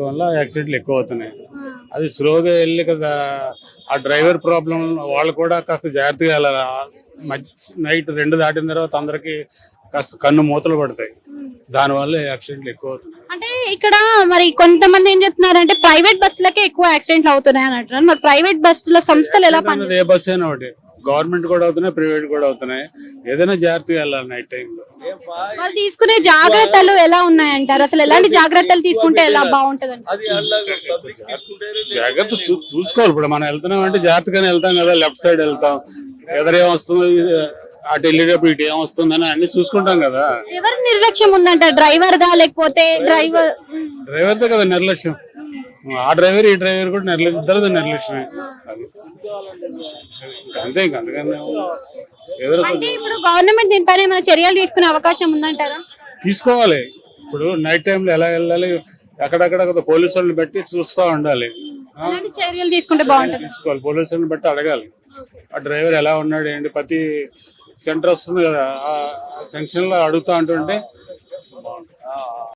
వల్ల యాక్సిడెంట్లు ఎక్కువ అవుతున్నాయి. అది స్లోగా వెళ్ళి కదా, ఆ డ్రైవర్ ప్రాబ్లం వాళ్ళు కూడా కాస్త జాగ్రత్తగా వెళ్ళాలి. నైట్ 2 దాటిన తర్వాత అందరికి కాస్త కన్ను మూతలు పడతాయి. దానివల్ల యాక్సిడెంట్లు ఎక్కువ అవుతున్నాయి. అంటే ఇక్కడ మరి కొంతమంది ఏం చెప్తున్నారంటే ప్రైవేట్ బస్సులకే ఎక్కువ యాక్సిడెంట్లు అవుతున్నాయి అని అంటున్నారు. మరి ప్రైవేట్ బస్సుల సంస్థలు ఎలా ఏ బస్ అయినా ఒకటి, గవర్నమెంట్ కూడా అవుతున్నాయి, ప్రైవేట్ కూడా అవుతున్నాయి. ఏదైనా జాగ్రత్తగా వెళ్ళాలి నైట్ టైంలో. వాళ్ళు తీసుకునే జాగ్రత్తలు ఎలా ఉన్నాయంటారు? అసలు ఎలాంటి జాగ్రత్తలు తీసుకుంటే ఎలా బాగుంటది? జాగ్రత్త చూసుకోవాలి. ఇప్పుడు మనం వెళ్తున్నాం అంటే జాగ్రత్తగానే వెళ్తాం కదా. లెఫ్ట్ సైడ్ వెళ్తాం, ఎదురేం వస్తుందో, అటు వెళ్ళేటప్పుడు ఇటు ఏం వస్తుందని అన్ని చూసుకుంటాం కదా. ఎవరి నిర్లక్ష్యం ఉందంట? డ్రైవర్ గా లేకపోతే డ్రైవర్తో కదా నిర్లక్ష్యం. ఆ డ్రైవర్ ఈ డ్రైవర్ కూడా ఇద్దరు నిర్లక్ష్యమే. అది అంతే, ఇంక అందుకని అంటే ఇప్పుడు గవర్నమెంట్ దీనిపైన ఏమైనా చర్యలు తీసుకునే అవకాశం ఉందంటారా? తీసుకోవాలి. ఇప్పుడు నైట్ టైంలో ఎలా వెళ్ళాలి, ఎక్కడెక్కడ పోలీసు వాళ్ళని బట్టి చూస్తూ ఉండాలి. ఎలాంటి చర్యలు తీసుకుంటే బాగుంటుంది? తీసుకోవాలి, పోలీసు వాళ్ళని బట్టి అడగాలి. ఆ డ్రైవర్ ఎలా ఉన్నాడు ఏంటి, ప్రతి సెంటర్ వస్తుంది కదా, ఆ సెక్షన్ లో అడుగుతా అంటుంటే